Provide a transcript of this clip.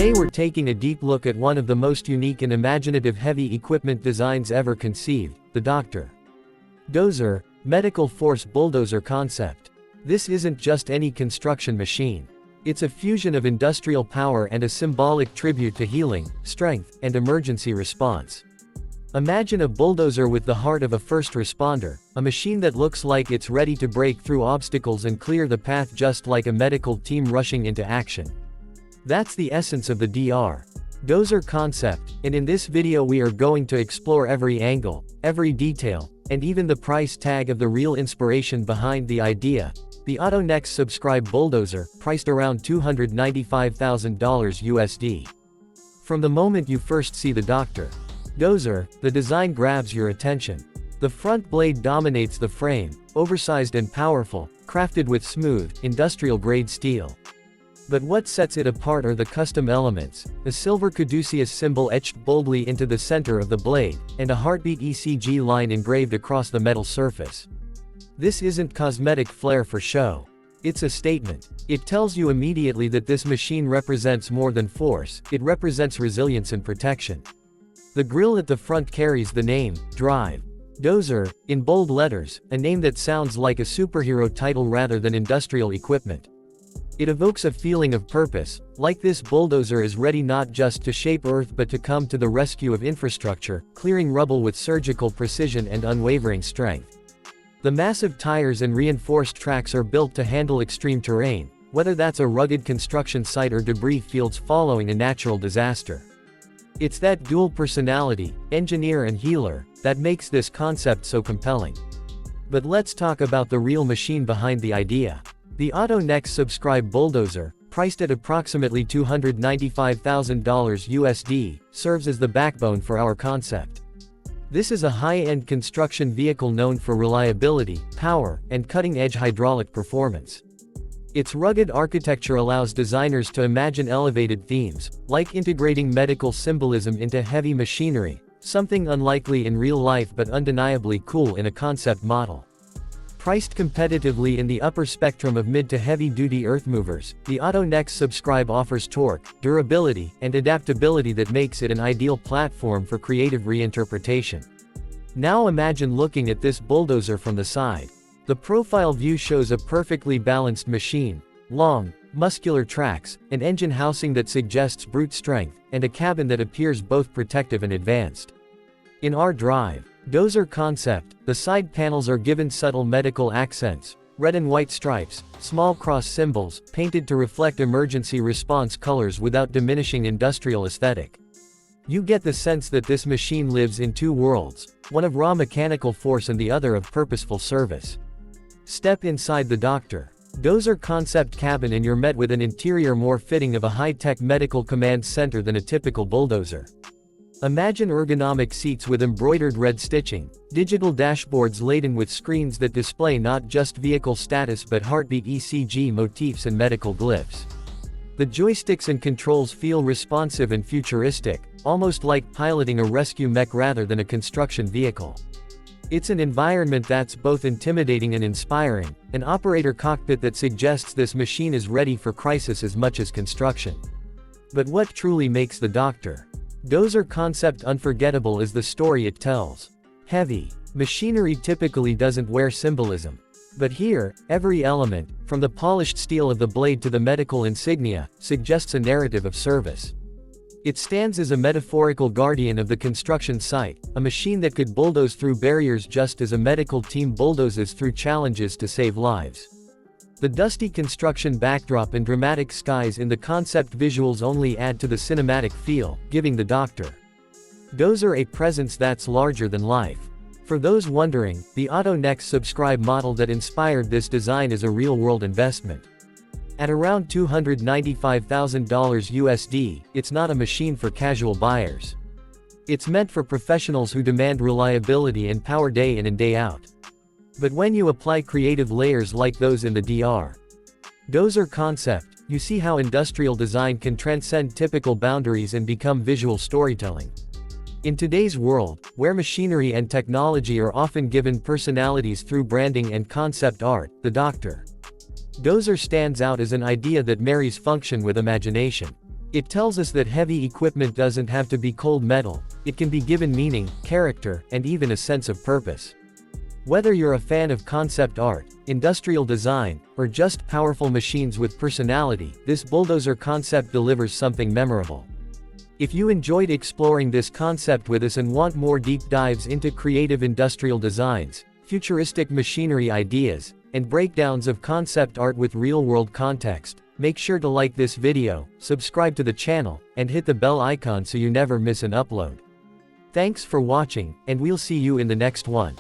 Today we're taking a deep look at one of the most unique and imaginative heavy equipment designs ever conceived, the D8R Medical Force Bulldozer concept. This isn't just any construction machine. It's a fusion of industrial power and a symbolic tribute to healing, strength, and emergency response. Imagine a bulldozer with the heart of a first responder, a machine that looks like it's ready to break through obstacles and clear the path just like a medical team rushing into action. That's the essence of the D8R concept, and in this video we are going to explore every angle, every detail, and even the price tag of the real inspiration behind the idea. The D8R Subscribe Bulldozer, priced around $295,000 USD. From the moment you first see the D8R, the design grabs your attention. The front blade dominates the frame, oversized and powerful, crafted with smooth, industrial-grade steel. But what sets it apart are the custom elements: a silver caduceus symbol etched boldly into the center of the blade, and a heartbeat ECG line engraved across the metal surface. This isn't cosmetic flair for show. It's a statement. It tells you immediately that this machine represents more than force, it represents resilience and protection. The grille at the front carries the name, Drive. Dozer, in bold letters, a name that sounds like a superhero title rather than industrial equipment. It evokes a feeling of purpose, like this bulldozer is ready not just to shape Earth but to come to the rescue of infrastructure, clearing rubble with surgical precision and unwavering strength. The massive tires and reinforced tracks are built to handle extreme terrain, whether that's a rugged construction site or debris fields following a natural disaster. It's that dual personality, engineer and healer, that makes this concept so compelling. But let's talk about the real machine behind the idea. The D8R Subscribe Bulldozer, priced at approximately $295,000 USD, serves as the backbone for our concept. This is a high-end construction vehicle known for reliability, power, and cutting-edge hydraulic performance. Its rugged architecture allows designers to imagine elevated themes, like integrating medical symbolism into heavy machinery, something unlikely in real life but undeniably cool in a concept model. Priced competitively in the upper spectrum of mid to heavy-duty earthmovers, the D8R Subscribe offers torque, durability, and adaptability that makes it an ideal platform for creative reinterpretation. Now imagine looking at this bulldozer from the side. The profile view shows a perfectly balanced machine, long, muscular tracks, an engine housing that suggests brute strength, and a cabin that appears both protective and advanced. In our D8R concept, the side panels are given subtle medical accents, red and white stripes, small cross symbols, painted to reflect emergency response colors without diminishing industrial aesthetic. You get the sense that this machine lives in two worlds, one of raw mechanical force and the other of purposeful service. Step inside the D8R concept cabin and you're met with an interior more fitting of a high-tech medical command center than a typical bulldozer. Imagine ergonomic seats with embroidered red stitching, digital dashboards laden with screens that display not just vehicle status but heartbeat ECG motifs and medical glyphs. The joysticks and controls feel responsive and futuristic, almost like piloting a rescue mech rather than a construction vehicle. It's an environment that's both intimidating and inspiring, an operator cockpit that suggests this machine is ready for crisis as much as construction. But what truly makes the D8R concept unforgettable is the story it tells. Heavy machinery typically doesn't wear symbolism. But here, every element, from the polished steel of the blade to the medical insignia, suggests a narrative of service. It stands as a metaphorical guardian of the construction site, a machine that could bulldoze through barriers just as a medical team bulldozes through challenges to save lives. The dusty construction backdrop and dramatic skies in the concept visuals only add to the cinematic feel, giving the D8R a presence that's larger than life. For those wondering, the D8R Subscribe model that inspired this design is a real-world investment. At around $295,000 USD, it's not a machine for casual buyers. It's meant for professionals who demand reliability and power day in and day out. But when you apply creative layers like those in the D8R concept, you see how industrial design can transcend typical boundaries and become visual storytelling. In today's world, where machinery and technology are often given personalities through branding and concept art, the D8R stands out as an idea that marries function with imagination. It tells us that heavy equipment doesn't have to be cold metal, it can be given meaning, character, and even a sense of purpose. Whether you're a fan of concept art, industrial design, or just powerful machines with personality, this bulldozer concept delivers something memorable. If you enjoyed exploring this concept with us and want more deep dives into creative industrial designs, futuristic machinery ideas, and breakdowns of concept art with real-world context, make sure to like this video, subscribe to the channel, and hit the bell icon so you never miss an upload. Thanks for watching, and we'll see you in the next one.